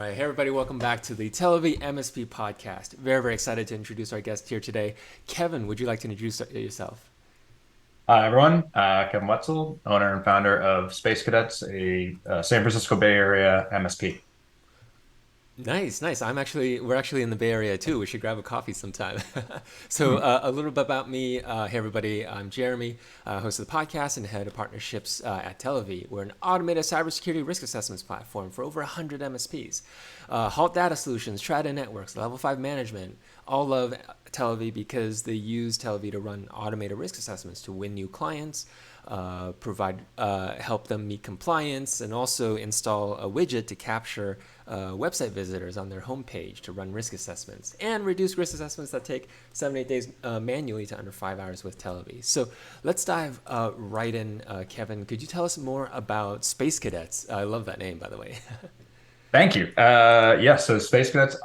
All right, hey everybody, welcome back to the Telivy MSP podcast. Very, very excited to introduce our guest here today. Kevin, would you like to introduce yourself? Hi, everyone. Kevin Wetzel, owner and founder of Space Cadets, a San Francisco Bay Area MSP. Nice, nice. We're actually in the Bay Area too. We should grab a coffee sometime. So, Hmm. a little bit about me. Hey everybody, I'm Jeremy, host of the podcast and head of partnerships at Telivy. We're an automated cybersecurity risk assessments platform for over 100 MSPs. Halt Data Solutions, Strata Networks, Level 5 Management, all love Telivy because they use Telivy to run automated risk assessments to win new clients, help them meet compliance, and also install a widget to capture website visitors on their homepage to run risk assessments and reduce risk assessments that take 7 to 8 days manually to under 5 hours with Televy. So let's dive right in. Kevin, could you tell us more about Space Cadets? I love that name, by the way. Thank you. So Space Cadets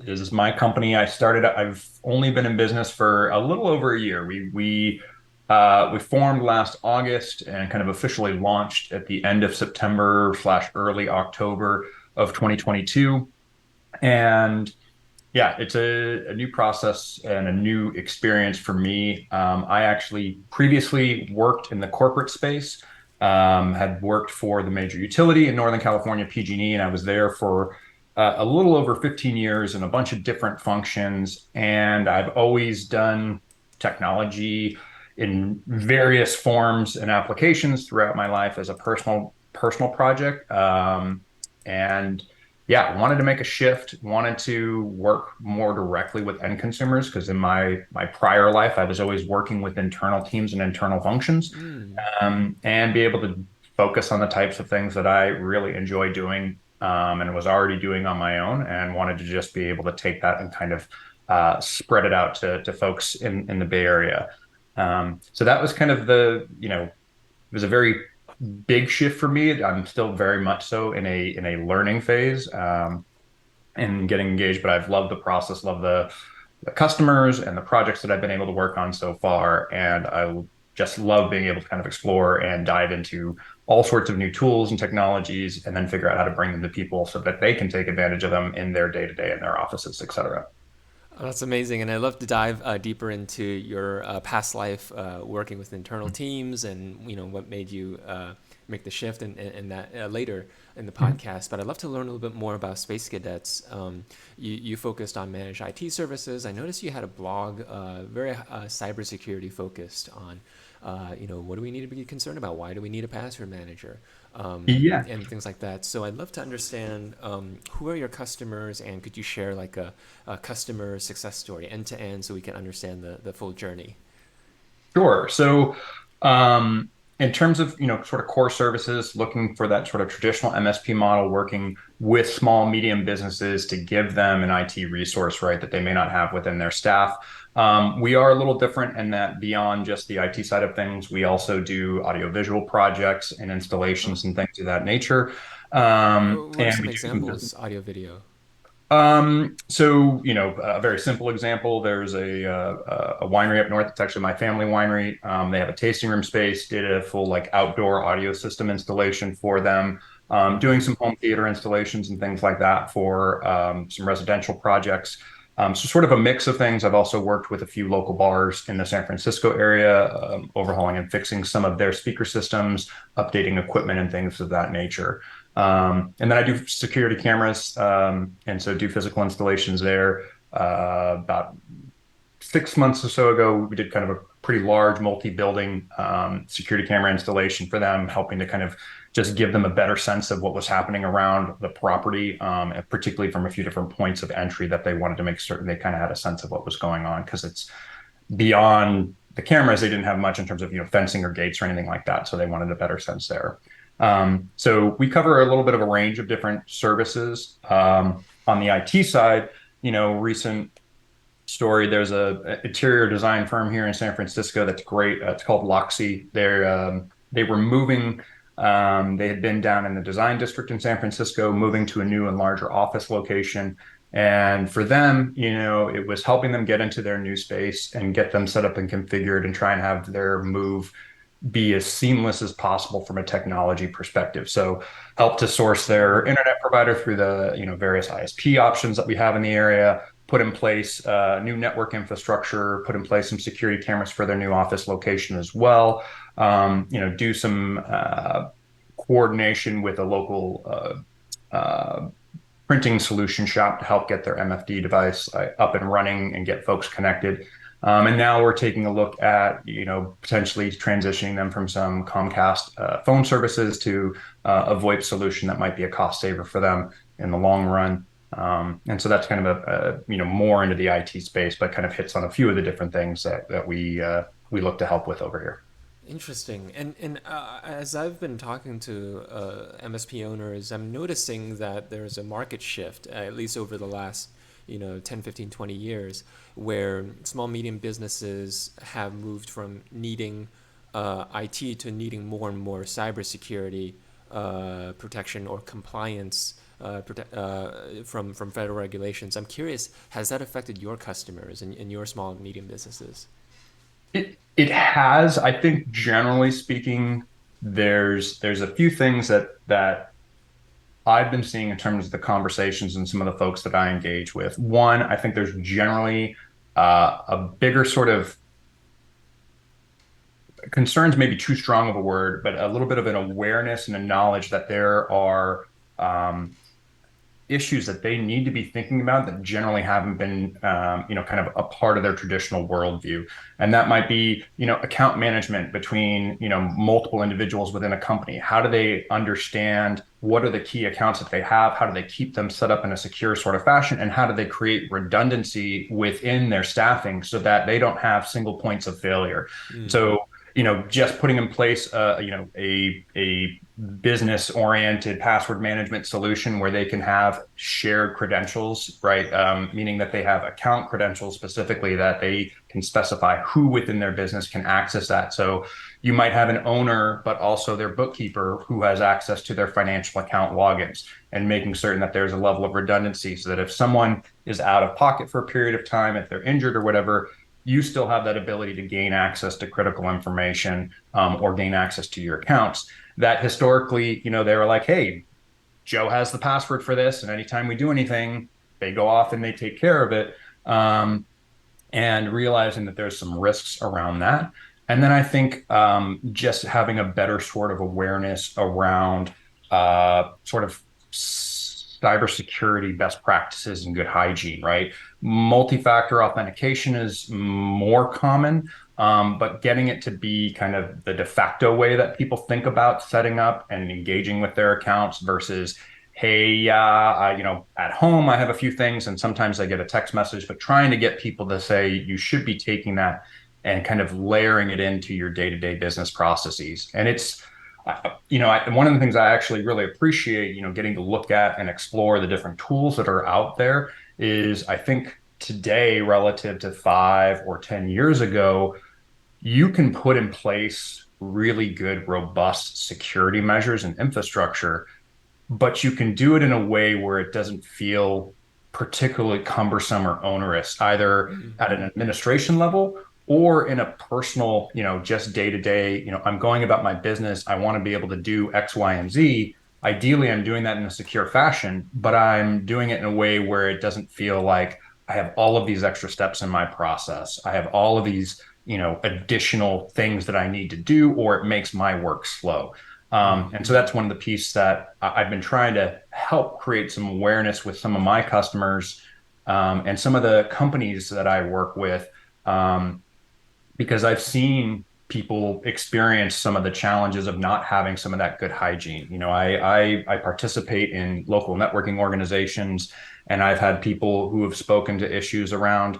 is my company. I've only been in business for a little over a year. We formed last August and kind of officially launched at the end of September slash early October of 2022. And yeah, it's a new process and a new experience for me. I actually previously worked in the corporate space, had worked for the major utility in Northern California, PG&E, and I was there for a little over 15 years in a bunch of different functions. And I've always done technology in various forms and applications throughout my life as a personal project. And yeah, wanted to make a shift, wanted to work more directly with end consumers because in my prior life, I was always working with internal teams and internal functions, Mm. and be able to focus on the types of things that I really enjoy doing, and was already doing on my own, and wanted to just be able to take that and kind of spread it out to folks in the Bay Area. So that was kind of it was a very big shift for me. I'm still very much so in a learning phase, and getting engaged, but I've loved the process, love the customers and the projects that I've been able to work on so far. And I just love being able to kind of explore and dive into all sorts of new tools and technologies and then figure out how to bring them to people so that they can take advantage of them in their day to day in their offices, et cetera. Oh, that's amazing, and I'd love to dive deeper into your past life working with internal teams, and what made you make the shift, and that later in the Mhm. podcast. But I'd love to learn a little bit more about Space Cadets. You focused on managed IT services. I noticed you had a blog, very cybersecurity focused on, what do we need to be concerned about? Why do we need a password manager? Yeah. And things like that. So I'd love to understand who are your customers, and could you share like a customer success story end to end so we can understand the full journey? Sure. So, in terms of, sort of core services, looking for that sort of traditional MSP model, working with small, medium businesses to give them an IT resource, right, that they may not have within their staff. We are a little different in that beyond just the IT side of things, we also do audiovisual projects and Oh, installations and things of that nature. what are And some we do some examples, audio, video? a very simple example, there's a winery up north. It's actually my family winery. They have a tasting room space, did a full like outdoor audio system installation for them, doing some home theater installations and things like that for some residential projects. So sort of a mix of things. I've also worked with a few local bars in the San Francisco area, overhauling and fixing some of their speaker systems, updating equipment and things of that nature. And then I do security cameras, and so do physical installations there. About 6 months or so ago, we did kind of a pretty large multi-building security camera installation for them, helping to kind of just give them a better sense of what was happening around the property, and particularly from a few different points of entry that they wanted to make certain they kind of had a sense of what was going on because it's beyond the cameras. They didn't have much in terms of fencing or gates or anything like that, so they wanted a better sense there. So we cover a little bit of a range of different services. On the IT side, recent story. There's a interior design firm here in San Francisco that's great. It's called Loxy. They were moving. They had been down in the design district in San Francisco, moving to a new and larger office location. And for them, it was helping them get into their new space and get them set up and configured and try and have their move be as seamless as possible from a technology perspective. So help to source their internet provider through the various ISP options that we have in the area, put in place new network infrastructure, put in place some security cameras for their new office location as well. Do some coordination with a local printing solution shop to help get their MFD device up and running and get folks connected. And now we're taking a look at, potentially transitioning them from some Comcast phone services to a VoIP solution that might be a cost saver for them in the long run. And so that's kind of more into the IT space, but kind of hits on a few of the different things that we look to help with over here. Interesting. And as I've been talking to MSP owners, I'm noticing that there's a market shift, at least over the last 10, 15, 20 years, where small, medium businesses have moved from needing IT to needing more and more cybersecurity protection or compliance from federal regulations. I'm curious, has that affected your customers and your small and medium businesses? It has. I think generally speaking, there's a few things that I've been seeing in terms of the conversations and some of the folks that I engage with. One, I think there's generally a bigger sort of concerns, maybe too strong of a word, but a little bit of an awareness and a knowledge that there are issues that they need to be thinking about that generally haven't been, kind of a part of their traditional worldview. And that might be, account management between, multiple individuals within a company. How do they understand what are the key accounts that they have? How do they keep them set up in a secure sort of fashion? And how do they create redundancy within their staffing so that they don't have single points of failure? Mm. So, just putting in place, a business oriented password management solution where they can have shared credentials, right? Meaning that they have account credentials specifically that they can specify who within their business can access that. So you might have an owner, but also their bookkeeper who has access to their financial account logins, and making certain that there's a level of redundancy so that if someone is out of pocket for a period of time, if they're injured or whatever, you still have that ability to gain access to critical information, or gain access to your accounts that historically, they were like, hey, Joe has the password for this. And anytime we do anything, they go off and they take care of it. And realizing that there's some risks around that. And then I think just having a better sort of awareness around sort of cybersecurity best practices and good hygiene, right? Multi-factor authentication is more common, but getting it to be kind of the de facto way that people think about setting up and engaging with their accounts versus, hey, at home I have a few things, and sometimes I get a text message, but trying to get people to say you should be taking that and kind of layering it into your day-to-day business processes. And it's one of the things I actually really appreciate, getting to look at and explore the different tools that are out there is I think today relative to 5 or 10 years ago, you can put in place really good, robust security measures and infrastructure, but you can do it in a way where it doesn't feel particularly cumbersome or onerous, either at an administration level or in a personal, just day to day, I'm going about my business. I want to be able to do X, Y, and Z. Ideally, I'm doing that in a secure fashion, but I'm doing it in a way where it doesn't feel like I have all of these extra steps in my process. I have all of these, additional things that I need to do, or it makes my work slow. And so that's one of the pieces that I've been trying to help create some awareness with some of my customers, and some of the companies that I work with, because I've seen people experience some of the challenges of not having some of that good hygiene. I participate in local networking organizations, and I've had people who have spoken to issues around,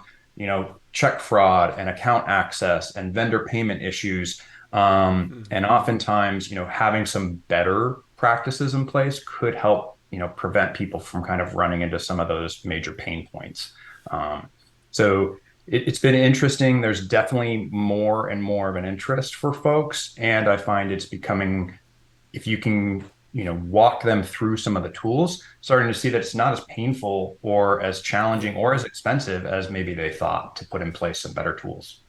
check fraud and account access and vendor payment issues. And oftentimes, having some better practices in place could help, prevent people from kind of running into some of those major pain points. So it's been interesting. There's definitely more and more of an interest for folks. And I find it's becoming, if you can, walk them through some of the tools, starting to see that it's not as painful or as challenging or as expensive as maybe they thought to put in place some better tools.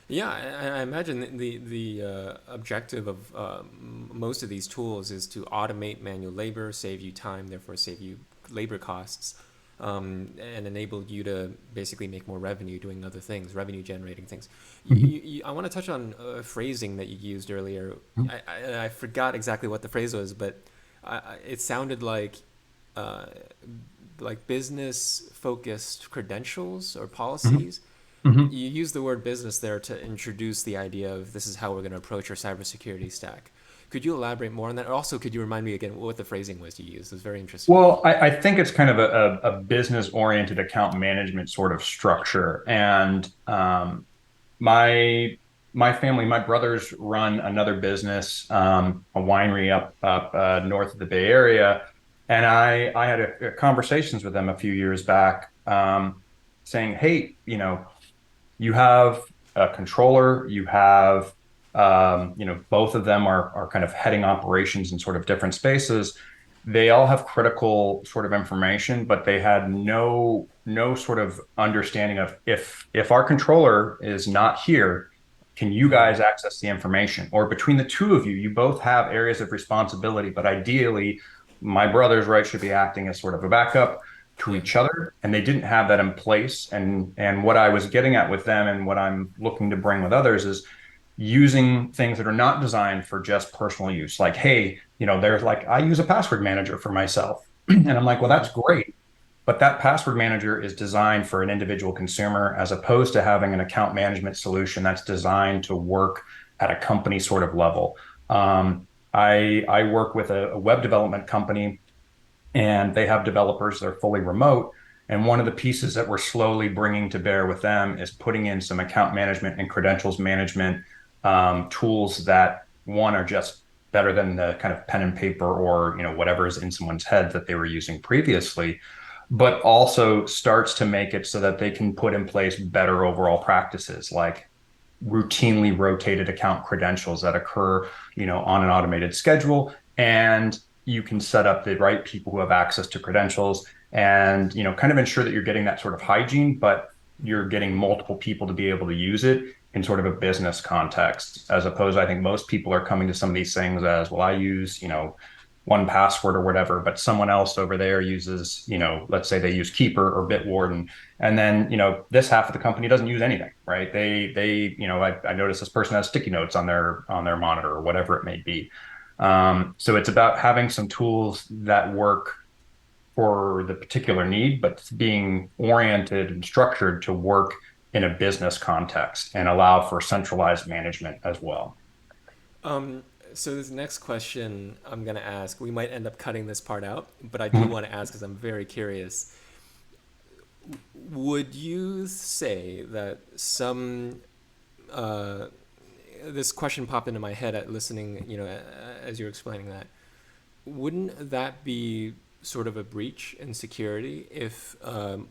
Yeah, I imagine the objective of most of these tools is to automate manual labor, save you time, therefore save you labor costs, and enable you to basically make more revenue doing other things, revenue generating things. Mhm. I want to touch on a phrasing that you used earlier. I forgot exactly what the phrase was, but it sounded uh, like business focused credentials or Mhm. policies. Mhm. You use the word business there to introduce the idea of this is how we're going to approach our cybersecurity stack. Could you elaborate more on that? Also, could you remind me again what the phrasing was you used? It was very interesting. Well, I think it's kind of a business-oriented account management sort of structure. And my my family, my brothers run another business, a winery up north of the Bay Area, and I had conversations with them a few years back, saying, "Hey, you have a controller, you have both of them are kind of heading operations in sort of different spaces. They all have critical sort of information, but they had no sort of understanding of if our controller is not here, can you guys access the information? Or between the two of you, you both have areas of responsibility, but ideally, my brothers, right, should be acting as sort of a backup to Yeah. each other, and they didn't have that in place. And what I was getting at with them and what I'm looking to bring with others is using things that are not designed for just personal use. Like, hey, there's like I use a password manager for myself. And I'm like, well, that's great. But that password manager is designed for an individual consumer as opposed to having an account management solution that's designed to work at a company sort of level. I work with a web development company, and they have developers that are fully remote. And one of the pieces that we're slowly bringing to bear with them is putting in some account management and credentials management tools that one are just better than the kind of pen and paper or whatever is in someone's head that they were using previously, but also starts to make it so that they can put in place better overall practices like routinely rotated account credentials that occur, on an automated schedule. And you can set up the right people who have access to credentials and, kind of ensure that you're getting that sort of hygiene, but you're getting multiple people to be able to use it in sort of a business context, as opposed, I think most people are coming to some of these things as, well, I use, one password or whatever, but someone else over there uses, let's say they use Keeper or Bitwarden, and then this half of the company doesn't use anything, right? I noticed this person has sticky notes on their monitor or whatever it may be. So it's about having some tools that work for the particular need, but being oriented and structured to work in a business context and allow for centralized management as well. Um, so this next question I'm gonna ask, we might end up cutting this part out, but I do Mhm. want to ask because I'm very curious. Would you say that uh, this question popped into my head at listening, as you were explaining that. Wouldn't that be sort of a breach in security if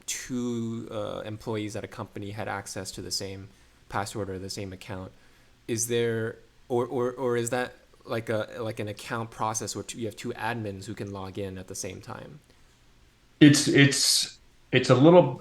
two employees at a company had access to the same password or the same account? Is there, or is that like an account process where you have two admins who can log in at the same time? It's a little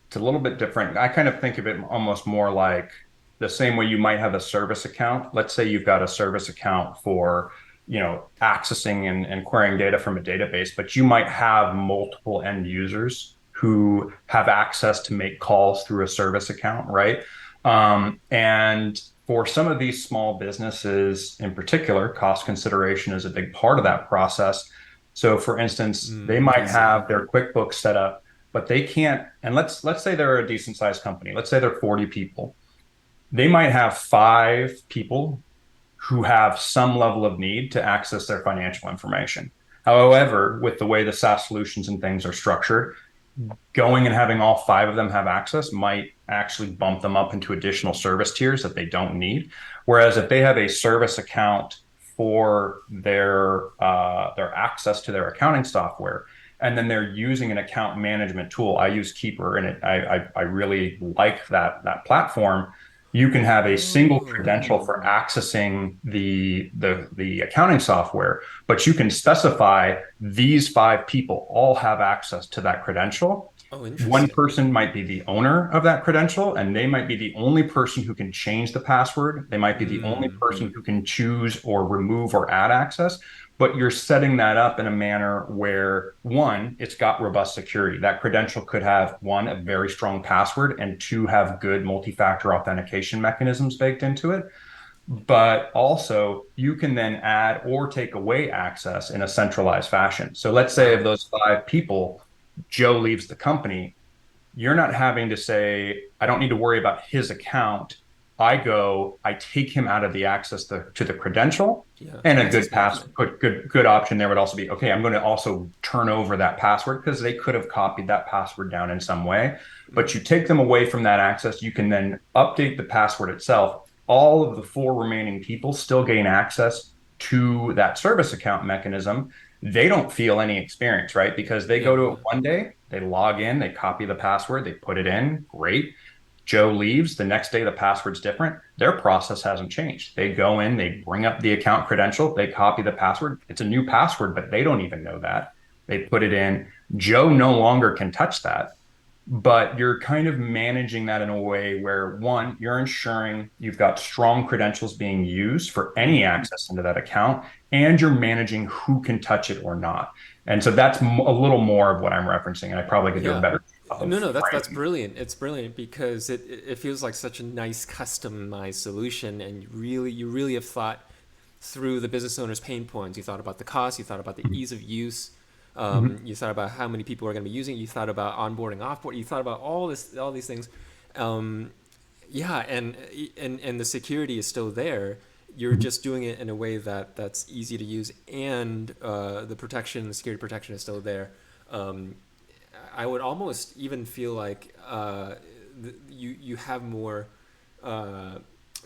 it's a little bit different. I kind of think of it almost more like the same way you might have a service account. Let's say you've got a service account for, accessing and querying data from a database, but you might have multiple end users who have access to make calls through a service account, right? And for some of these small businesses in particular, cost consideration is a big part of that process. So, for instance, they I might see. have their QuickBooks set up, but they can't. And let's say they're a decent sized company. Let's say they're 40 people. They might have five people who have some level of need to access their financial information. However, with the way the SaaS solutions and things are structured, going and having all five of them have access might actually bump them up into additional service tiers that they don't need. Whereas if they have a service account for their access to their accounting software, and then they're using an account management tool, I use Keeper, and I really like that platform. You can have a single Oh. credential for accessing the accounting software, but you can specify these five people all have access to that credential. Oh, One interesting. person might be the owner of that credential, and they might be the only person who can change the password. They might be the only Mm, person who can choose or remove or add access. But you're setting that up in a manner where, one, it's got robust security. That credential could have, one, a very strong password, and two, have good multi-factor authentication mechanisms baked into it. But also, you can then add or take away access in a centralized fashion. So let's say of wow. those five people, Joe leaves the company. You're not having to say, I don't need to worry about his account. I take him out of the access to the credential. Yeah. And a Access management. good option there would also be, okay, I'm going to also turn over that password because they could have copied that password down in some way. But Mm, you take them away from that access, you can then update the password itself. All of the four remaining people still gain access to that service account mechanism. They don't feel any experience, right? Because they yeah. go to Yeah. it one day, they log in, they copy the password, they put it in, great. Joe leaves. The next day, the password's different. Their process hasn't changed. They go in, they bring up the account credential, they copy the password. It's a new password, but they don't even know that. They put it in. Joe no longer can touch that, but you're kind of managing that in a way where, one, you're ensuring you've got strong credentials being used for any Mm, access into that account, and you're managing who can touch it or not. And so that's a little more of what I'm referencing, and I probably could do a yeah. better job of No, no, that's framing. brilliant. It's brilliant because it feels like such a nice customized solution, and you really have thought through the business owner's pain points. You thought about the cost, you thought about the ease of use, Mhm. you thought about how many people are going to be using it, you thought about onboarding, offboard, you thought about all these things. Um, yeah, and the security is still there. You're Mhm. just doing it in a way that's easy to use, and the security protection is still there. Um, I would almost even feel like you have more uh,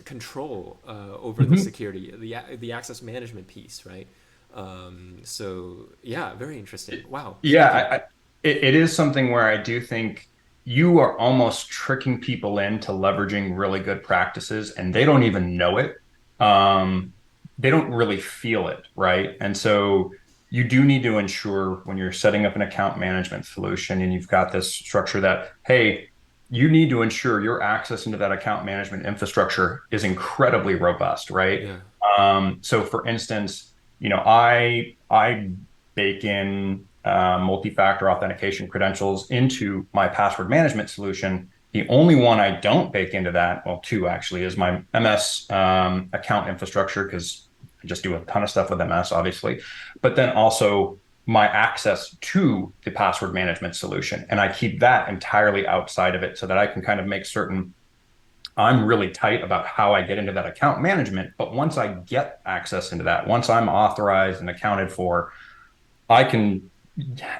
control over the Mhm. security, the access management piece, right? So yeah, very interesting. Wow, Yeah, thank you. it is something where I do think you are almost tricking people into leveraging really good practices, and they don't even know it. Um, they don't really feel it, right? And so you do need to ensure when you're setting up an account management solution and you've got this structure that, hey, you need to ensure your access into that account management infrastructure is incredibly robust, right? Yeah. So for instance, I bake in multi-factor authentication credentials into my password management solution. The only one I don't bake into that, well, two actually, is my MS account infrastructure because I just do a ton of stuff with MS, obviously, but then also my access to the password management solution. And I keep that entirely outside of it so that I can kind of make certain I'm really tight about how I get into that account management. But once I get access into that, once I'm authorized and accounted for, I can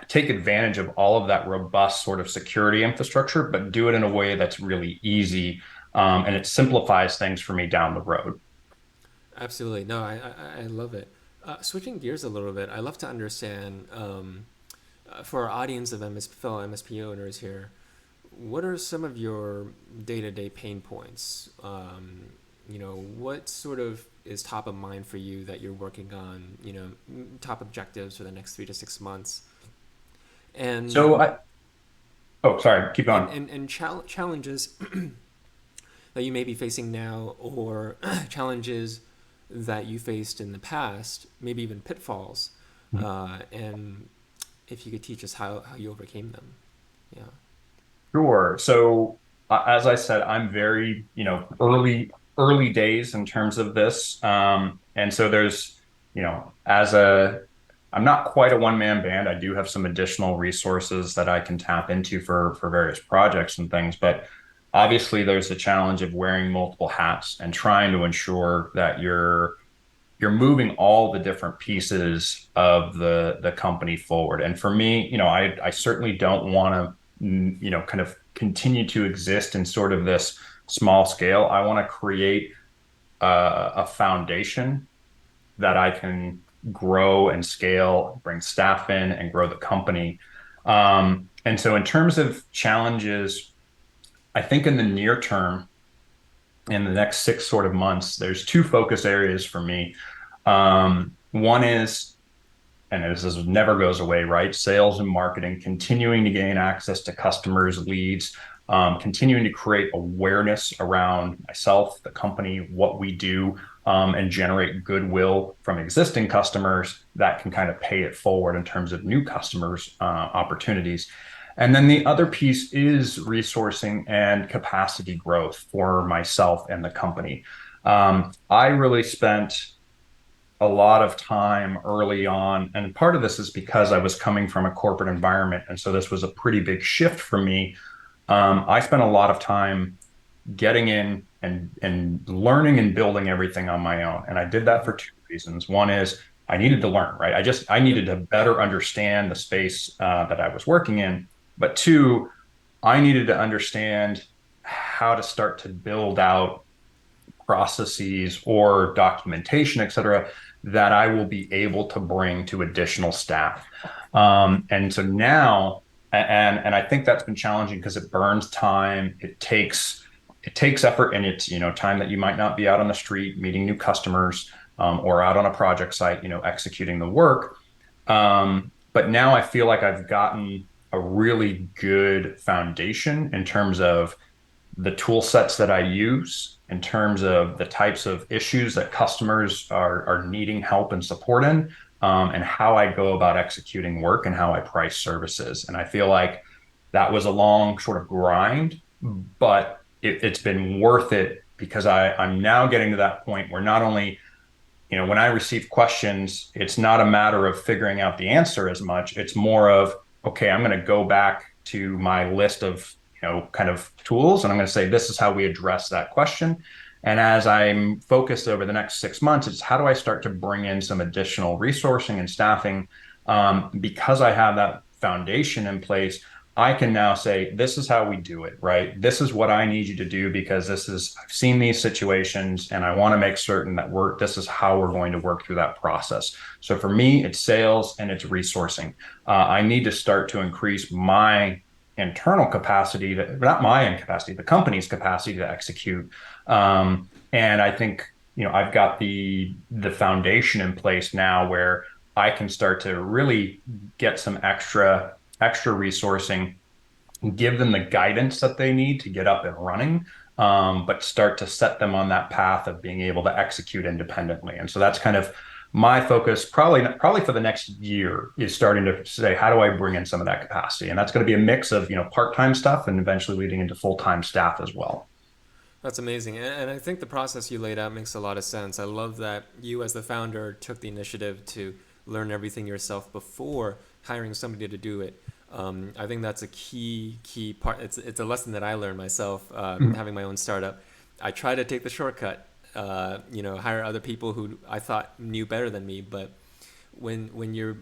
take advantage of all of that robust sort of security infrastructure, but do it in a way that's really easy. And it simplifies things for me down the road. Absolutely. No, I love it. Switching gears a little bit, I love to understand for our audience of fellow MSP owners here, what are some of your day-to-day pain points? What sort of is top of mind for you that you're working on? Top objectives for the next 3 to 6 months, and Oh, sorry, keep and going. and, and challenges that you may be facing now, or challenges that you faced in the past, maybe even pitfalls, and if you could teach us how you overcame them. Yeah. Sure. So, as I said, I'm very, early days in terms of this. And so there's, I'm not quite a one-man band. I do have some additional resources that I can tap into for various projects and things. But obviously, there's the challenge of wearing multiple hats and trying to ensure that you're moving all the different pieces of the company forward. And for me, I certainly don't want to, kind of continue to exist in sort of this small scale. I want to create a foundation that I can grow and scale, bring staff in, and grow the company. And so, in terms of challenges, I think in the near term, in the next 6 sort of months, there's two focus areas for me. One is and this never goes away, right? Sales and marketing, continuing to gain access to customers, leads, continuing to create awareness around myself, the company, what we do, and generate goodwill from existing customers that can kind of pay it forward in terms of new customers, opportunities. And then the other piece is resourcing and capacity growth for myself and the company. I really spent a lot of time early on, and part of this is because I was coming from a corporate environment, and so this was a pretty big shift for me. I spent a lot of time getting in and learning and building everything on my own, and I did that Hmm. for two reasons. One is I needed to learn, right? I Yep. needed to better understand the space that I was working in, but two, I needed to understand how to start to build out processes or documentation, et cetera, that I will be able to bring to additional staff. And so now, and I think that's been challenging because it burns time. It takes effort, and it's time that you might not be out on the street meeting new customers, or out on a project site, executing the work. But now I feel like I've gotten a really good foundation in terms of the tool sets that I use, in terms of the types of issues that customers are needing help and support in, and how I go about executing work and how I price services. And I feel like that was a long sort of grind, but it's been worth it because I'm now getting to that point where not only when I receive questions, it's not a matter of figuring out the answer as much. It's more of, okay, I'm going to go back to my list of, kind of tools, and I'm going to say, this is how we address that question. And as I'm focused over the next 6 months, it's how do I start to bring in some additional resourcing and staffing? Because I have that foundation in place, I can now say, this is how we do it, right? This is what I need you to do because I've seen these situations and I want to make certain that this is how we're going to work through that process. So for me, it's sales and it's resourcing. I need to start to increase my internal capacity, not my own capacity, the company's capacity to execute. And I think, I've got the foundation in place now where I can start to really get some extra resourcing, give them the guidance that they need to get up and running, but start to set them on that path of being able to execute independently. And so that's kind of my focus, probably for the next year, is starting to say, how do I bring in some of that capacity? And that's going to be a mix of part-time stuff and eventually leading into full-time staff as well. That's amazing. And I think the process you laid out makes a lot of sense. I love that you, as the founder, took the initiative to learn everything yourself before hiring somebody to do it. I think that's a key part. It's a lesson that I learned myself, Mhm. having my own startup. I try to take the shortcut, hire other people who I thought knew better than me. But when you're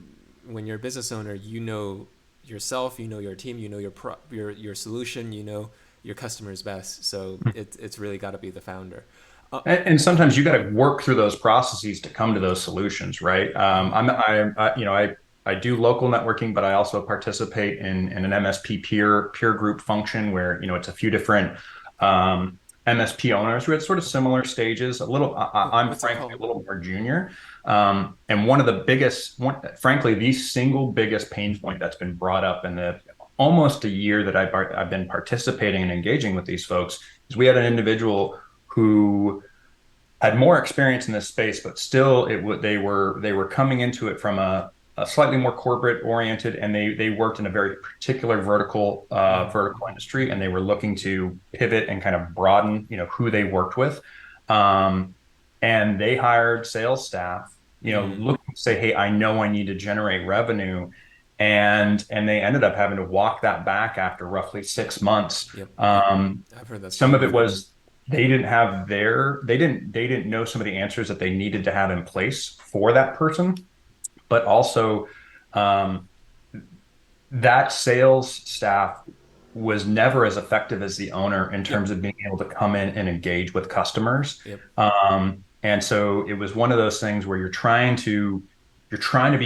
a business owner, you know yourself, you know your team, you know your solution, you know your customers best. So it's really got to be the founder. Uh, And sometimes you got to work through those processes to come to those solutions, right? mhm. I do local networking, but I also participate in an MSP peer group function where it's a few different MSP owners who are at sort of similar stages. I'm What's it frankly called? a little more junior, and one of the frankly, the single biggest pain point that's been brought up in the almost a year that I've been participating and engaging with these folks is we had an individual who had more experience in this space, but still they were coming into it from a slightly more corporate oriented, and they worked in a very particular vertical industry, and they were looking to pivot and kind of broaden who they worked with, um, and they hired sales staff, Mm-hmm. looking to say, hey, I know I need to generate revenue. And they ended up having to walk that back after roughly 6 months. Yep. Yep. Um, I've heard that some story of it before. was they didn't know some of the answers that they needed to have in place for that person, but also, um, that sales staff was never as effective as the owner in Yep. terms of being able to come in and engage with customers. Yep. And so it was one of those things where you're trying to be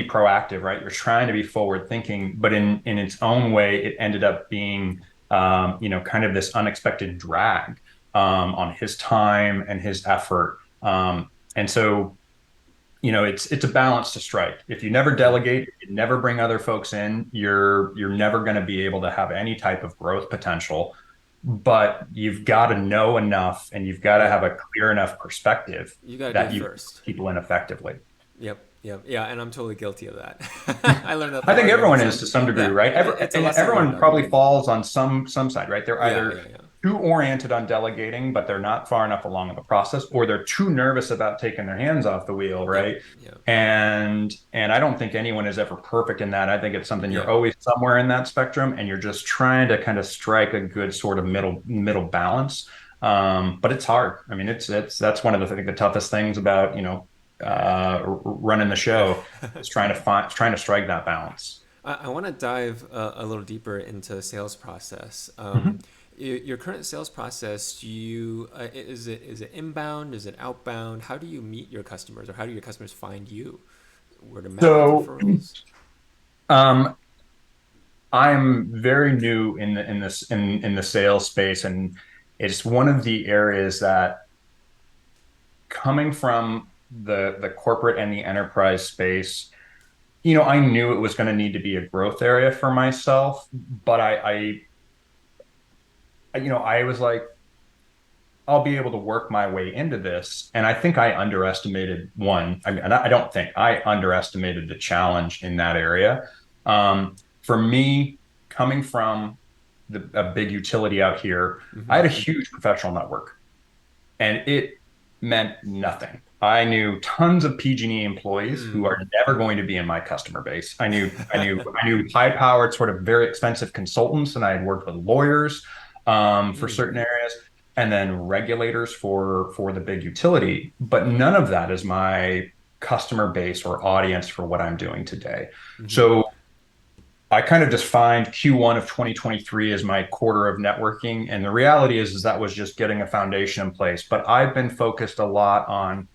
proactive, right? You're trying to be forward thinking, but in its own way, it ended up being kind of this unexpected drag on his time and his effort. And so it's a balance to strike. If you never Mm-hmm. delegate, if you never bring other folks in, you're never going to be able to have any type of growth potential. But you've got to know enough and you've got to Yep. have a clear enough perspective You got to do it that you can first. bring people in effectively. Yep. Yep. Yeah. And I'm totally guilty of that. I learned that the I think hard way. everyone is So to some degree, yeah, right? it's a And lesson learned everyone though. probably falls on some side, right? They're Yeah. either Yeah. Yeah. too oriented on delegating, but they're not far enough along in the process, or they're too nervous about taking their hands off the wheel, Yep. right? Yep. And I don't think anyone is ever perfect in that. I think it's something you're Yeah. always somewhere in that spectrum, and you're just trying to kind of strike a good sort of middle balance. But it's hard. I mean, it's that's one of the I think the toughest things about running the Yeah. show is trying to strike that balance. I want to dive a little deeper into the sales process. Mhm. Your current sales process, do you is it inbound? Is it outbound? How do you meet your customers, or how do your customers find you? Word of mouth, So referrals. um, I'm very new in the sales space, and it's one of the areas that coming from the corporate and the enterprise space, I knew it was going to need to be a growth area for myself, but I was like, I'll be able to work my way into this. And I think I underestimated one. I mean, and I don't think I underestimated the challenge in that area. For me, coming from a big utility out here, I Mm-hmm. had a huge professional network and it meant nothing. I knew tons of PG&E employees who Mm. are never going to be in my customer base. I knew high-powered, sort of very expensive consultants, and I had worked with lawyers for Mm. certain areas, and then regulators for the big utility. But none of that is my customer base or audience for what I'm doing today. Mm-hmm. So I kind of defined Q1 of 2023 as my quarter of networking. And the reality is that was just getting a foundation in place. But I've been focused a lot on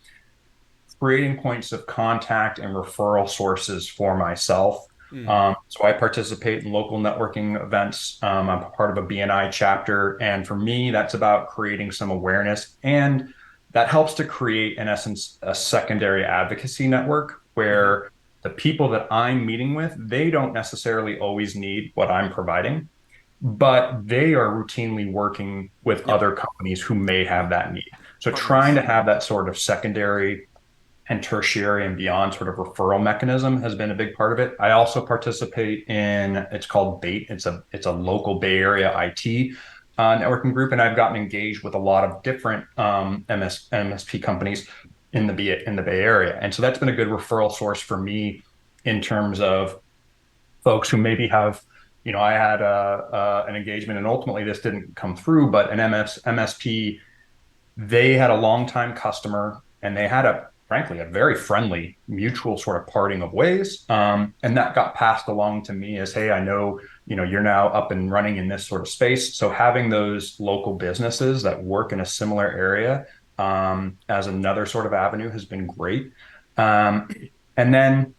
creating points of contact and referral sources for myself. Mm. So I participate in local networking events. I'm part of a BNI chapter. And for me, that's about creating some awareness. And that helps to create, in essence, a secondary advocacy network Mm-hmm. where the people that I'm meeting with, they don't necessarily always need what I'm providing, but they are routinely working with Yep. other companies who may have that need. So trying Partners. to have that sort of secondary and tertiary and beyond sort of referral mechanism has been a big part of it. I also participate in it's called BAIT. It's a local Bay Area IT networking group, and I've gotten engaged with a lot of different MSP companies in the Bay Area, and so that's been a good referral source for me in terms of folks who maybe have. I had an engagement, and ultimately this didn't come through, but an MSP, they had a longtime customer and they had frankly a very friendly mutual sort of parting of ways, and that got passed along to me as, hey, I know you're now up and running in this sort of space, so having those local businesses that work in a similar area as another sort of avenue has been great. And then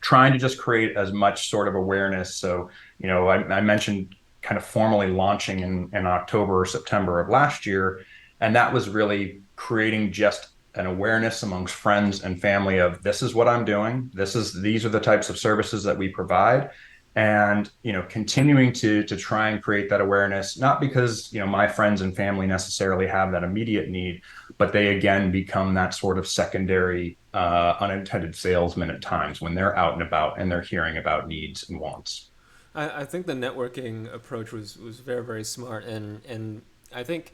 trying to just create as much sort of awareness. So, I mentioned kind of formally launching in October or September of last year. And that was really creating just an awareness amongst friends and family of this is what I'm doing. These are the types of services that we provide. And, continuing to try and create that awareness, not because, my friends and family necessarily have that immediate need, but they again become that sort of secondary unintended salesman at times when they're out and about and they're hearing about needs and wants. I think the networking approach was very very smart, and I think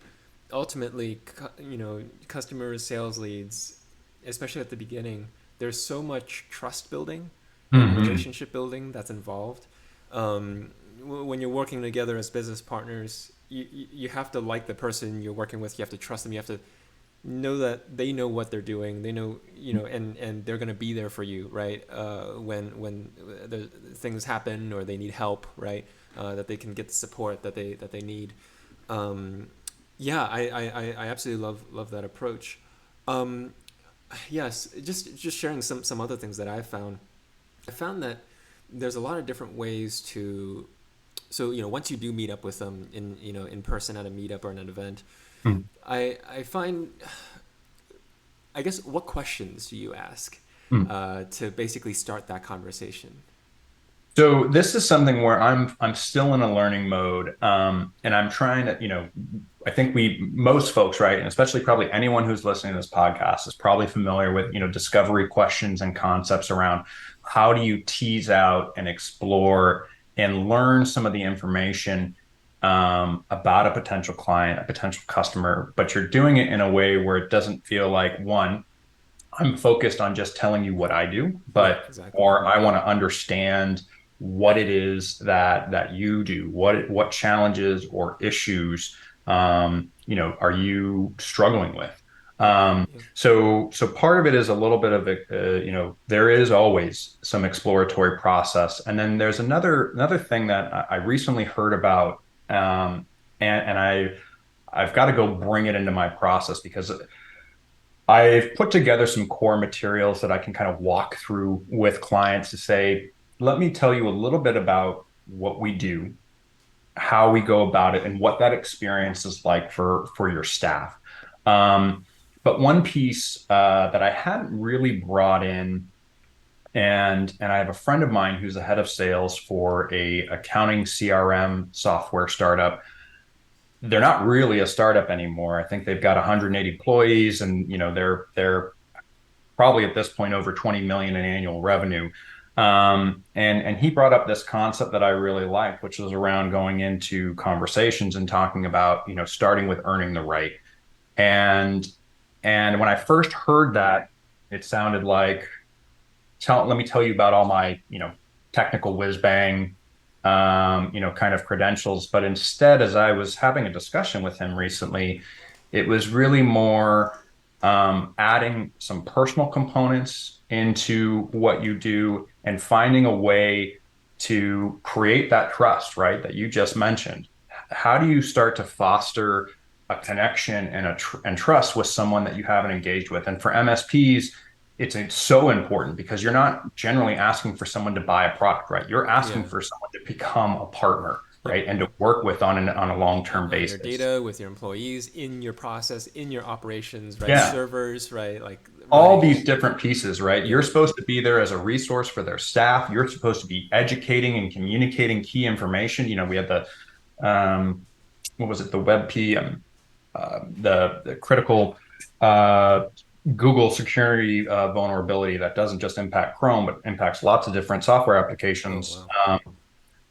ultimately customers, sales leads, especially at the beginning, there's so much trust building and Mm-hmm. relationship building that's involved. When you're working together as business partners, you have to like the person you're working with. You have to trust them. You have to know that they know what they're doing. They know, and they're gonna be there for you, right? When the things happen or they need help, right? That they can get the support that they need. Um, yeah, I absolutely love that approach. Um, yes, just sharing some other things that I found. I found that there's a lot of different ways to. So once you do meet up with them in person at a meetup or an event, I find I guess what questions do you ask to basically start that conversation? So this is something where I'm still in a learning mode, and I'm trying to, I think most folks, right, and especially probably anyone who's listening to this podcast is probably familiar with, discovery questions and concepts around how do you tease out and explore and learn some of the information about a potential client, a potential customer, but you're doing it in a way where it doesn't feel like one, I'm focused on just telling you what I do, Yeah, but exactly. or I want to understand what it is that you do, what challenges or issues are you struggling with. Yeah, yeah, So part of it is a little bit of there is always some exploratory process, and then there's another thing that I recently heard about, and I've got to go bring it into my process because I've put together some core materials that I can kind of walk through with clients to say, let me tell you a little bit about what we do, how we go about it, and what that experience is like for your staff. Um, but one piece that I hadn't really brought in, and I have a friend of mine who's the head of sales for a accounting CRM software startup. They're not really a startup anymore. I think they've got 180 employees, and they're probably at this point over 20 million in annual revenue. And he brought up this concept that I really liked, which was around going into conversations and talking about, starting with earning the right. And and when I first heard that, it sounded like let me tell you about all my, technical whiz bang, kind of credentials. But instead, as I was having a discussion with him recently, it was really more adding some personal components into what you do and finding a way to create that trust, right, that you just mentioned. How do you start to foster a connection and trust with someone that you haven't engaged with? And for MSPs, it's so important because you're not generally asking for someone to buy a product, right? You're asking yeah. for someone to become a partner, Yep, right? And to yep. work with on a long-term On your basis. data, with your employees, in your process, in your operations, right? Yeah. Servers, right? Like All running. these different pieces, right? Yeah. You're supposed to be there as a resource for their staff. You're supposed to be educating and communicating key information. We had um, what was it, the WebP, the critical uh, Google security vulnerability that doesn't just impact Chrome, but impacts lots of different software Oh, applications. wow.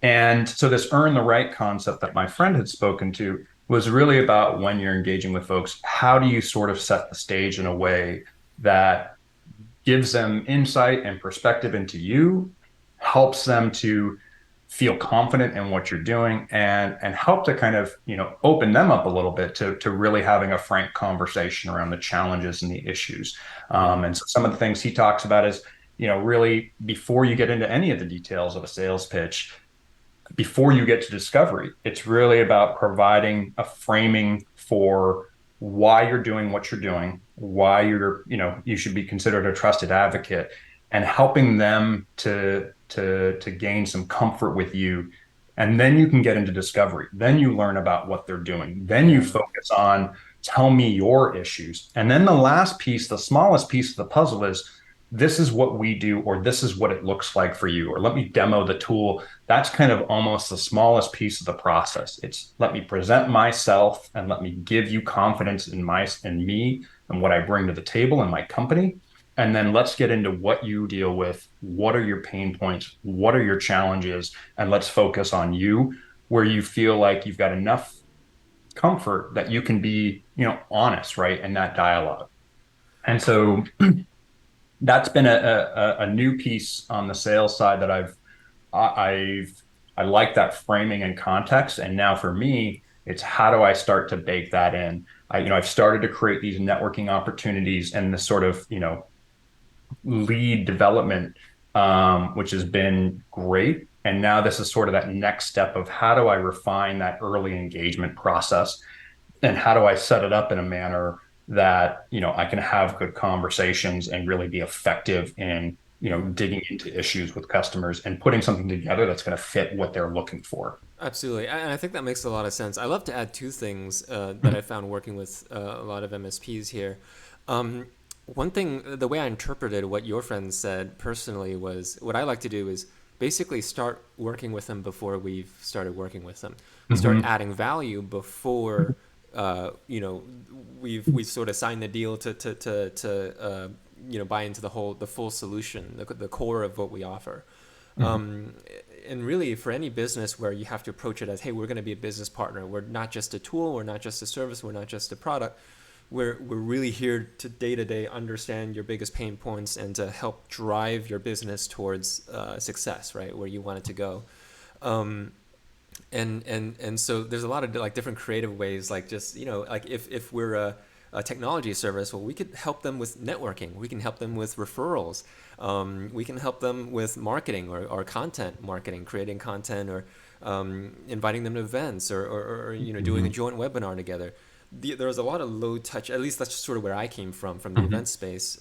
And so this earn the right concept that my friend had spoken to was really about when you're engaging with folks, how do you sort of set the stage in a way that gives them insight and perspective into you, helps them to feel confident in what you're doing, and help to kind of open them up a little bit to really having a frank conversation around the challenges and the issues. Yeah. And so some of the things he talks about is really before you get into any of the details of a sales pitch, before you get to discovery, it's really about providing a framing for why you're doing what you're doing, why you should be considered a trusted advocate, and helping them to gain some comfort with you. And then you can get into discovery. Then you learn about what they're doing. Then you Yeah. focus on tell me your issues. And then the last piece, the smallest piece of the puzzle is this is what we do, or this is what it looks like for you, or let me demo the tool. That's kind of almost the smallest piece of the process. It's let me present myself and let me give you confidence in me and what I bring to the table and my company. And then let's get into what you deal with. What are your pain points? What are your challenges? And let's focus on you where you feel like you've got enough comfort that you can be, honest, right? In that dialogue. And so that's been a new piece on the sales side that I've I like that framing and context. And now for me, it's how do I start to bake that in? I've started to create these networking opportunities and this sort of, lead development, which has been great. And now this is sort of that next step of how do I refine that early engagement process and how do I set it up in a manner that I can have good conversations and really be effective in digging into issues with customers and putting something together that's going to fit what they're looking for. Absolutely. And I think that makes a lot of sense. I love to add two things that I found working with a lot of MSPs here. Um, one thing, the way I interpreted what your friend said personally was what I like to do is basically start working with them before we've started working with them. Start Hmm. adding value before, we've sort of signed the deal to buy into the full solution, the core of what we offer. Hmm. And really, for any business where you have to approach it as, hey, we're going to be a business partner. We're not just a tool. We're not just a service. We're not just a product. We're really here to day understand your biggest pain points and to help drive your business towards success, right, where you want it to go. Um, and so there's a lot of like different creative ways, like just like if we're a technology service, well, we could help them with networking, we can help them with referrals, we can help them with marketing or content marketing, creating content, or inviting them to events, or doing a Hmm. joint webinar together. There's a lot of low touch, at least that's sort of where I came from the Hmm. event space.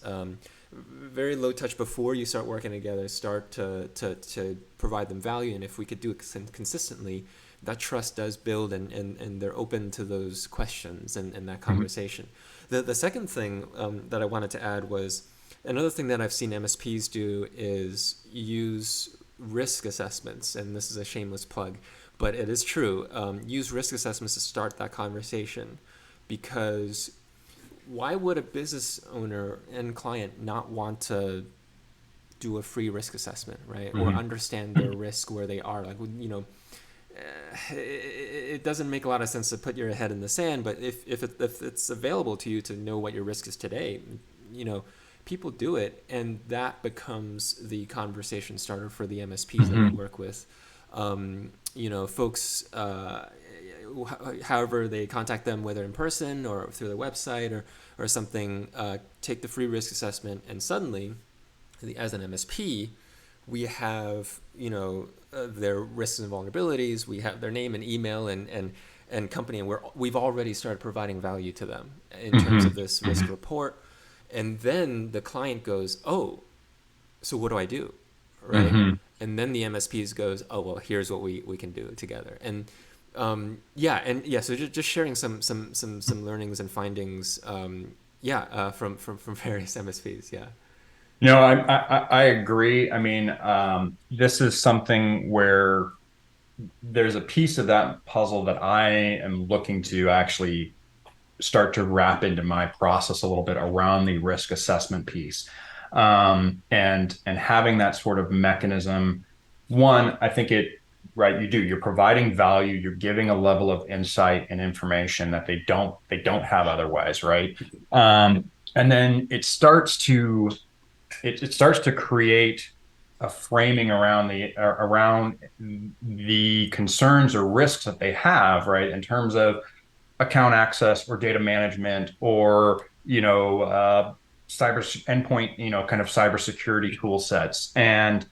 Very low touch before you start working together, start to provide them value. And if we could do it consistently, that trust does build, and they're open to those questions and that Hmm. conversation. The second thing that I wanted to add was another thing that I've seen MSPs do is use risk assessments. And this is a shameless plug, but it is true. Use risk assessments to start that conversation, because why would a business owner and client not want to do a free risk assessment, right? Or Hmm. understand their risk where they are. Like, it doesn't make a lot of sense to put your head in the sand, but if it's available to you to know what your risk is today, you know, people do it, and that becomes the conversation starter for the MSPs that we Hmm. work with. Folks, however they contact them, whether in person or through their website or something, take the free risk assessment, and suddenly, as an MSP, we have their risks and vulnerabilities. We have their name and email and company, and we've already started providing value to them in terms Hmm. of this risk Hmm. report. And then the client goes, "Oh, so what do I do?" Right? Hmm. And then the MSPs goes, "Oh, well, here's what we can do together." And so just sharing some learnings and findings, from various MSPs. Yeah. I agree. I mean, this is something where there's a piece of that puzzle that I am looking to actually start to wrap into my process a little bit around the risk assessment piece, and having that sort of mechanism. One, I think it right. You're providing value. You're giving a level of insight and information that they don't have otherwise, right? And then it starts to create a framing around the concerns or risks that they have, right, in terms of account access or data management or cyber endpoint, kind of cybersecurity tool sets. And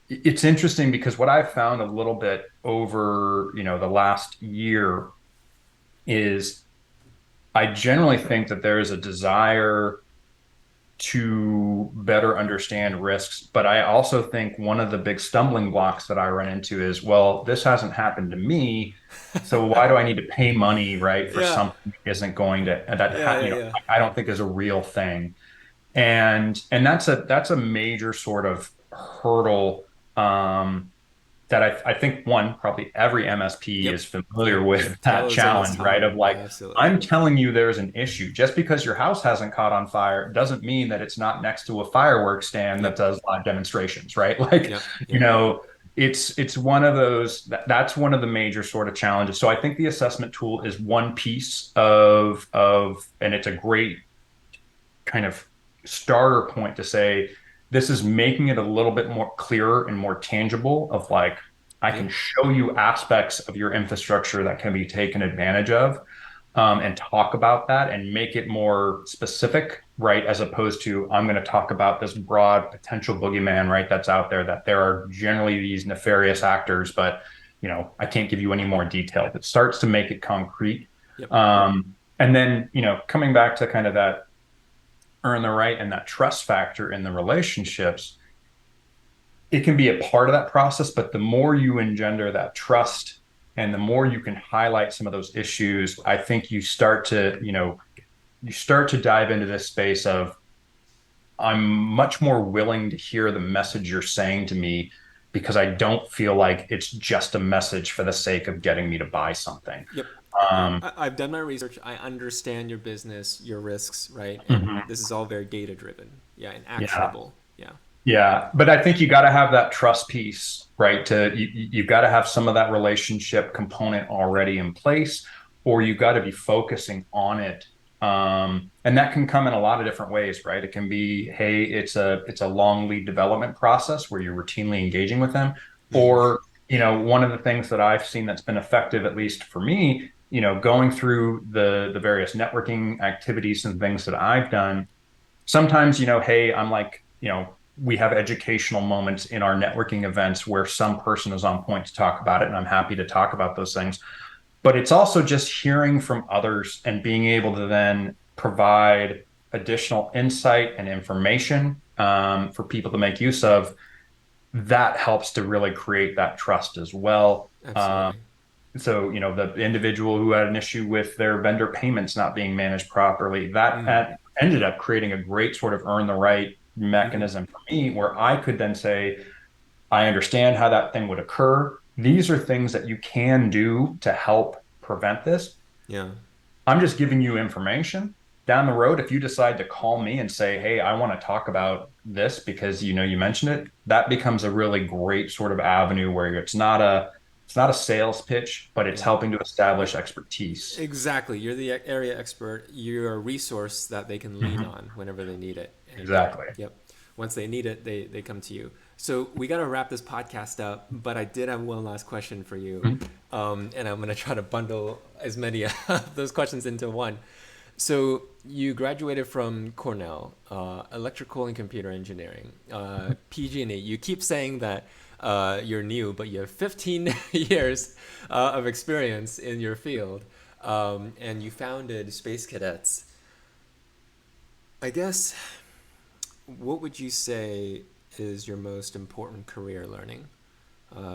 it's interesting because what I've found a little bit over the last year is I generally think that there is a desire to better understand risks. But I also think one of the big stumbling blocks that I run into is, well, this hasn't happened to me. So why do I need to pay money, right, for Yeah. something that isn't going to Yeah. Yeah. Yeah. I don't think is a real thing. And that's a major sort of hurdle, that I think one, probably every MSP Yep. is Yep. familiar with that Tail is on its challenge, right? Of tongue. like, Absolutely. I'm telling you there's an issue. Just because your house hasn't caught on fire doesn't mean that it's not next to a fireworks stand that Yep. does live demonstrations, right? Like, Yep. you Yep. know, it's one of those that's one of the major sort of challenges. So I think the assessment tool is one piece and it's a great kind of starter point to say this is making it a little bit more clearer and more tangible of like I Yeah. can show you aspects of your infrastructure that can be taken advantage of, and talk about that and make it more specific, right? As opposed to I'm going to talk about this broad potential boogeyman, right? That's out there, that there are generally these nefarious actors, but I can't give you any more detail. It starts to make it concrete. Yep. And then, coming back to kind of that earn the right and that trust factor in the relationships, it can be a part of that process. But the more you engender that trust and the more you can highlight some of those issues, I think you start to dive into this space of I'm much more willing to hear the message you're saying to me because I don't feel like it's just a message for the sake of getting me to buy something. Yep. Um, I've done my research. I understand your business, your risks, right? And mhm. this is all very data driven. Yeah, and Yeah. actionable. Yeah. Yeah, but I think you got to have that trust piece, right? You've got to have some of that relationship component already in place, or you got to be focusing on it. And that can come in a lot of different ways, right? It can be, hey, it's a long lead development process where you're routinely engaging with them, Mm-hmm. or one of the things that I've seen that's been effective, at least for me, going through the various networking activities and things that I've done sometimes, hey, I'm like, we have educational moments in our networking events where some person is on point to talk about it, and I'm happy to talk about those things. But it's also just hearing from others and being able to then provide additional insight and information for people to make use of. That helps to really create that trust as well. Absolutely. So, the individual who had an issue with their vendor payments not being managed properly, Mm. that ended up creating a great sort of earn the right Mm-hmm. mechanism for me where I could then say, I understand how that thing would occur. These are things that you can do to help prevent this. Yeah. I'm just giving you information. Down the road, if you decide to call me and say, hey, I want to talk about this because you mentioned it, that becomes a really great sort of avenue where it's not a sales pitch, but it's Yeah. helping to establish expertise. Exactly. You're the area expert. You're a resource that they can lean Mhm. on whenever they need it. And Exactly. yep, once they need it, they come to you. So we got to wrap this podcast up, but I did have one last question for you. Mhm. And I'm going to try to bundle as many of those questions into one. So you graduated from Cornell, electrical and computer engineering, PG&E. You keep saying that you're new, but you have 15 years of experience in your field, and you founded Space Cadets. I guess, what would you say is your most important career learning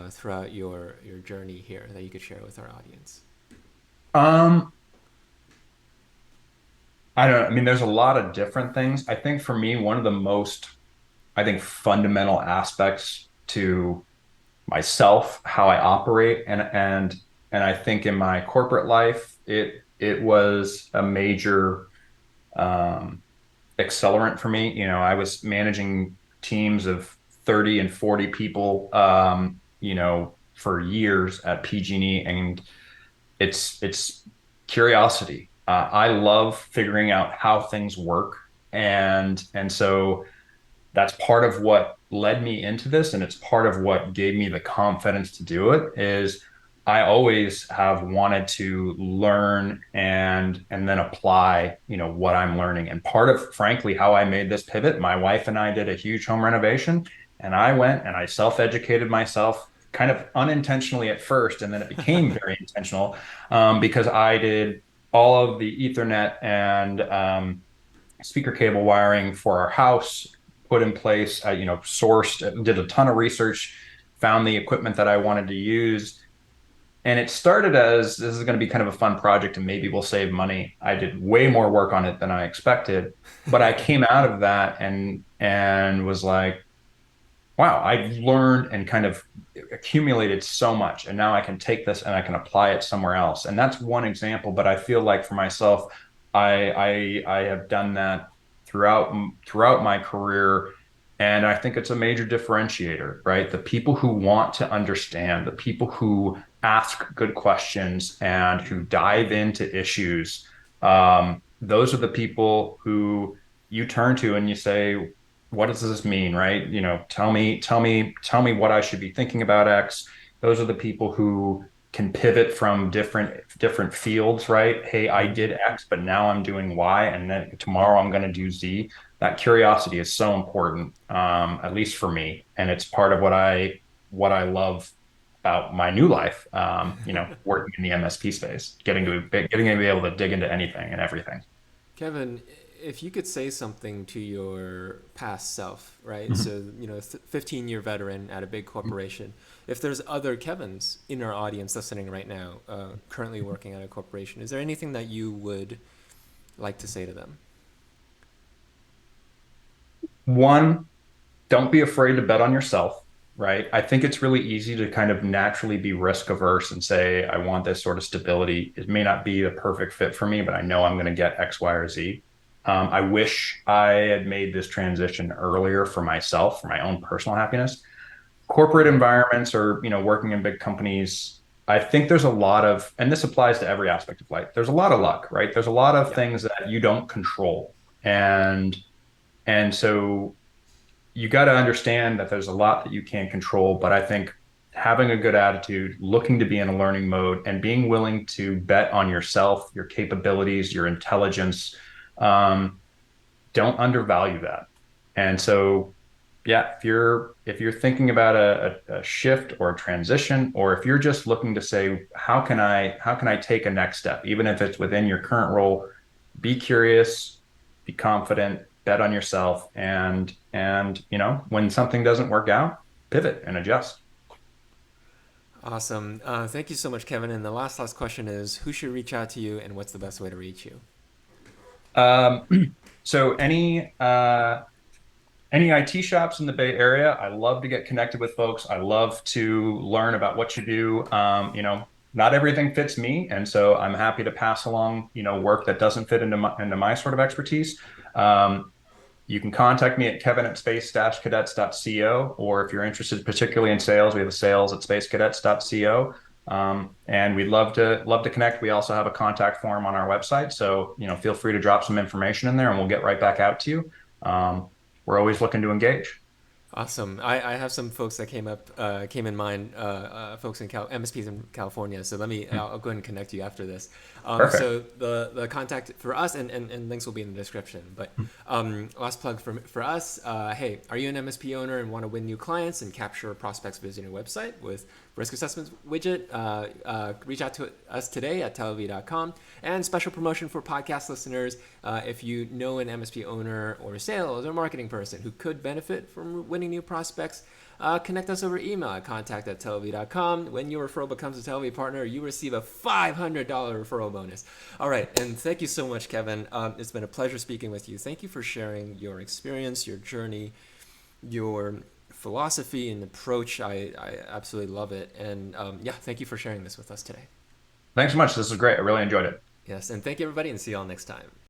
throughout your journey here that you could share with our audience? Um, I don't know. I mean, there's a lot of different things. I think for me, one of the most, I think, fundamental aspects to myself, how I operate, and I think in my corporate life, it was a major um, accelerant for me. I was managing teams of 30 and 40 people, for years at PG&E, and it's curiosity. I love figuring out how things work, and so that's part of what led me into this, and it's part of what gave me the confidence to do it. Is I always have wanted to learn and then apply what I'm learning. And part of, frankly, how I made this pivot, my wife and I did a huge home renovation, and I went and I self-educated myself kind of unintentionally at first, and then it became very intentional, because I did all of the Ethernet and speaker cable wiring for our house, put in place, sourced, did a ton of research, found the equipment that I wanted to use. And it started as this is going to be kind of a fun project and maybe we'll save money. I did way more work on it than I expected, but I came out of that and was like, wow, I've learned and kind of accumulated so much. And now I can take this and I can apply it somewhere else. And that's one example. But I feel like for myself, I have done that throughout my career. And I think it's a major differentiator, right? The people who want to understand, the people who ask good questions and who dive into issues, those are the people who you turn to and you say, what does this mean, right? Tell me what I should be thinking about X. Those are the people who can pivot from different fields, right? Hey, I Mm. did X, but now I'm doing Y, and then tomorrow I'm going to do Z. That curiosity is so important, at least for me, and it's part of what I love about my new life. Working in the MSP space, getting to be able to dig into anything and everything. Kevin, if you could say something to your past self, right? Mhm. So, 15-year veteran at a big corporation. If there's other Kevins in our audience listening right now, currently working at a corporation, is there anything that you would like to say to them? One, don't be afraid to bet on yourself, right? I think it's really easy to kind of naturally be risk averse and say, I want this sort of stability. It may not be the perfect fit for me, but I know I'm going to get X, Y, or Z. I wish I had made this transition earlier for myself, for my own personal happiness. Corporate environments or, working in big companies, I think there's a lot of, and this applies to every aspect of life. There's a lot of luck, right? There's a lot of Yeah. things that you don't control. And so you got to understand that there's a lot that you can't control, but I think having a good attitude, looking to be in a learning mode, and being willing to bet on yourself, your capabilities, your intelligence, um, don't undervalue that. And so, yeah, if you're thinking about a shift or a transition, or if you're just looking to say, how can I take a next step, even if it's within your current role, be curious, be confident, bet on yourself, and when something doesn't work out, pivot and adjust. Awesome. Thank you so much, Kevin. And the last question is, who should reach out to you, and what's the best way to reach you? Um, so any IT shops in the Bay Area, I love to get connected with folks. I love to learn about what you do. Not everything fits me, and so I'm happy to pass along, work that doesn't fit into my sort of expertise. Um, you can contact me at kevin@space-cadets.co, or if you're interested particularly in sales, we have a sales at spacecadets.co. And we'd love to connect. We also have a contact form on our website, so feel free to drop some information in there, and we'll get right back out to you. We're always looking to engage. Awesome. I have some folks that came in mind, folks in MSPs in California. So I'll go ahead and connect you after this. Perfect. So the contact for us and links will be in the description. But last plug for us. Hey, are you an MSP owner and want to win new clients and capture prospects visiting your website with risk assessment widget? Reach out to us today at Telivy.com. And special promotion for podcast listeners. If you know an MSP owner or sales or marketing person who could benefit from winning new prospects, connect us over email at contact@televy.com. When your referral becomes a Televy partner, you receive a $500 referral bonus. All right, and thank you so much, Kevin. It's been a pleasure speaking with you. Thank you for sharing your experience, your journey, your philosophy and approach. I absolutely love it. And yeah, thank you for sharing this with us today. Thanks so much. This is great. I really enjoyed it. Yes, and thank you, everybody, and see you all next time.